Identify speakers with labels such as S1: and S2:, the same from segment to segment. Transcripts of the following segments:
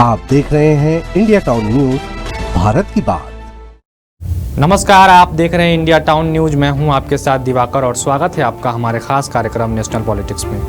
S1: आप देख रहे हैं इंडिया टाउन न्यूज, भारत की बात।
S2: नमस्कार, आप देख रहे हैं इंडिया टाउन न्यूज। मैं हूं आपके साथ दिवाकर और स्वागत है आपका हमारे खास कार्यक्रम नेशनल पॉलिटिक्स में।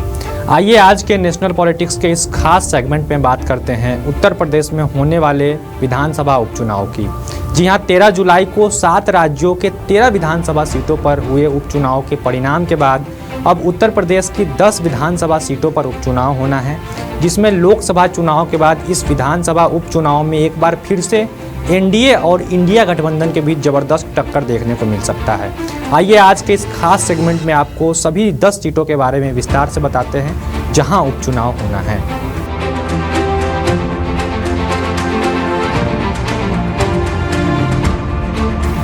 S2: आइए आज के नेशनल पॉलिटिक्स के इस खास सेगमेंट में बात करते हैं उत्तर प्रदेश में होने वाले विधानसभा उपचुनाव की। जी हां, 13 जुलाई को 7 राज्यों के 13 विधानसभा सीटों पर हुए उपचुनाव के परिणाम के बाद अब उत्तर प्रदेश की 10 विधानसभा सीटों पर उपचुनाव होना है, जिसमें लोकसभा चुनाव के बाद इस विधानसभा उपचुनाव में एक बार फिर से एनडीए और इंडिया गठबंधन के बीच जबरदस्त टक्कर देखने को मिल सकता है। आइए आज के इस खास सेगमेंट में आपको सभी 10 सीटों के बारे में विस्तार से बताते हैं जहां उपचुनाव होना है।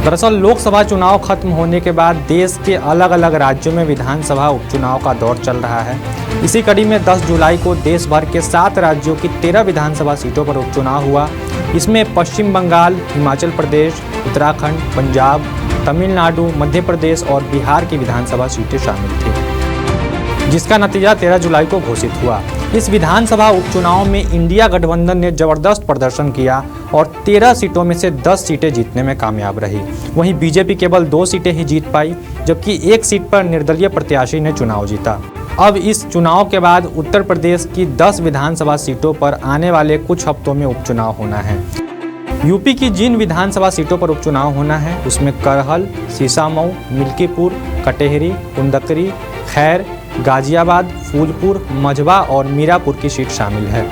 S2: दरअसल लोकसभा चुनाव खत्म होने के बाद देश के अलग अलग राज्यों में विधानसभा उपचुनाव का दौर चल रहा है। इसी कड़ी में 10 जुलाई को देश भर के 7 राज्यों की 13 विधानसभा सीटों पर उपचुनाव हुआ। इसमें पश्चिम बंगाल, हिमाचल प्रदेश, उत्तराखंड, पंजाब, तमिलनाडु, मध्य प्रदेश और बिहार की विधानसभा सीटें शामिल थी, जिसका नतीजा 13 जुलाई को घोषित हुआ। इस विधानसभा उपचुनाव में इंडिया गठबंधन ने जबरदस्त प्रदर्शन किया और 13 सीटों में से 10 सीटें जीतने में कामयाब रही। वहीं बीजेपी केवल 2 सीटें ही जीत पाई, जबकि 1 सीट पर निर्दलीय प्रत्याशी ने चुनाव जीता। अब इस चुनाव के बाद उत्तर प्रदेश की 10 विधानसभा सीटों पर आने वाले कुछ हफ्तों में उपचुनाव होना है। यूपी की जिन विधानसभा सीटों पर उपचुनाव होना है उसमें करहल, सीसामऊ, मिल्कीपुर, कटेहरी, कुंदकरी, खैर, गाजियाबाद, फूलपुर, मझवा और मीरापुर की सीट शामिल है।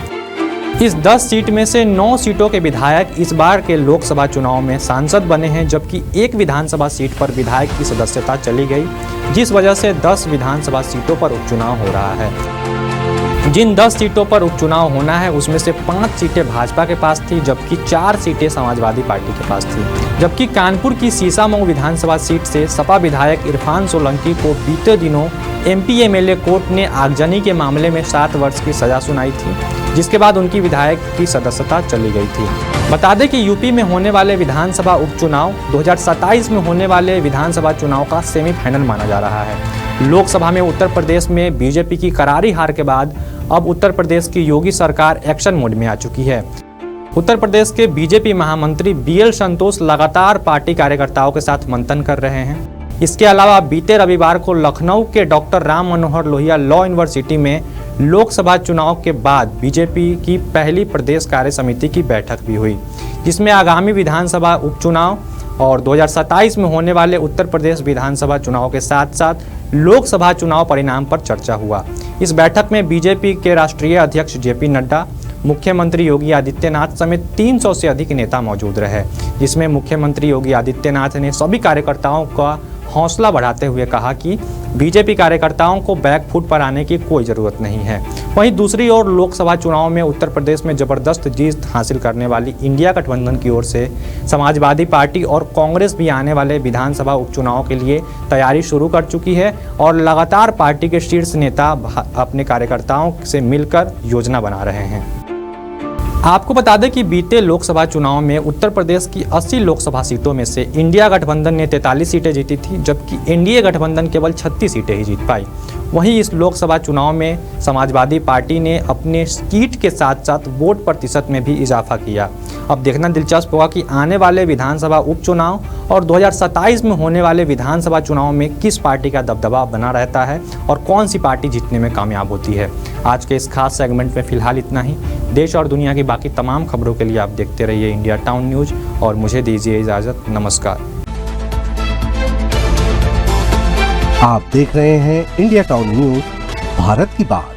S2: इस 10 सीट में से 9 सीटों के विधायक इस बार के लोकसभा चुनाव में सांसद बने हैं, जबकि 1 विधानसभा सीट पर विधायक की सदस्यता चली गई, जिस वजह से 10 विधानसभा सीटों पर उपचुनाव हो रहा है। जिन 10 सीटों पर उपचुनाव होना है उसमें से 5 सीटें भाजपा के पास थी, जबकि 4 सीटें समाजवादी पार्टी के पास थी। जबकि कानपुर की सीसामऊ विधानसभा सीट से सपा विधायक इरफान सोलंकी को बीते दिनों एमपी एमएलए कोर्ट ने आगजनी के मामले में 7 वर्ष की सजा सुनाई थी, जिसके बाद उनकी विधायक की सदस्यता चली गई थी। बता दें कि यूपी में होने वाले विधानसभा उपचुनाव 2027 में होने वाले विधानसभा चुनाव का सेमीफाइनल माना जा रहा है। लोकसभा में उत्तर प्रदेश में बीजेपी की करारी हार के बाद अब उत्तर प्रदेश की योगी सरकार एक्शन मोड में आ चुकी है। उत्तर प्रदेश के बीजेपी महामंत्री बीएल संतोष लगातार पार्टी कार्यकर्ताओं के साथ मंथन कर रहे हैं। इसके अलावा बीते रविवार को लखनऊ के doctor Ram Manohar Lohia law university में लोकसभा चुनाव के बाद बीजेपी की पहली प्रदेश कार्य समिति की बैठक भी हुई, जिसमें आगामी विधानसभा उपचुनाव और 2027 में होने वाले उत्तर प्रदेश विधानसभा चुनाव के साथ साथ लोकसभा चुनाव परिणाम पर चर्चा हुआ। इस बैठक में बीजेपी के राष्ट्रीय अध्यक्ष जेपी नड्डा, मुख्यमंत्री योगी आदित्यनाथ समेत 300 से अधिक नेता मौजूद रहे, जिसमें मुख्यमंत्री योगी आदित्यनाथ ने सभी कार्यकर्ताओं का हौसला बढ़ाते हुए कहा कि बीजेपी कार्यकर्ताओं को बैकफुट पर आने की कोई ज़रूरत नहीं है। वहीं दूसरी ओर लोकसभा चुनाव में उत्तर प्रदेश में जबरदस्त जीत हासिल करने वाली इंडिया गठबंधन की ओर से समाजवादी पार्टी और कांग्रेस भी आने वाले विधानसभा उपचुनाव के लिए तैयारी शुरू कर चुकी है और लगातार पार्टी के शीर्ष नेता अपने कार्यकर्ताओं से मिलकर योजना बना रहे हैं। आपको बता दें कि बीते लोकसभा चुनाव में उत्तर प्रदेश की 80 लोकसभा सीटों में से इंडिया गठबंधन ने 43 सीटें जीती थी, जबकि एनडीए गठबंधन केवल 36 सीटें ही जीत पाई। वहीं इस लोकसभा चुनाव में समाजवादी पार्टी ने अपने सीट के साथ साथ वोट प्रतिशत में भी इजाफा किया। अब देखना दिलचस्प होगा कि आने वाले विधानसभा उपचुनाव और 2027 में होने वाले विधानसभा चुनाव में किस पार्टी का दबदबा बना रहता है और कौन सी पार्टी जीतने में कामयाब होती है। आज के इस खास सेगमेंट में फिलहाल इतना ही। देश और दुनिया की बाकी तमाम खबरों के लिए आप देखते रहिए इंडिया टाउन न्यूज और मुझे दीजिए इजाज़त। नमस्कार।
S1: आप देख रहे हैं इंडिया टाउन न्यूज, भारत की बात।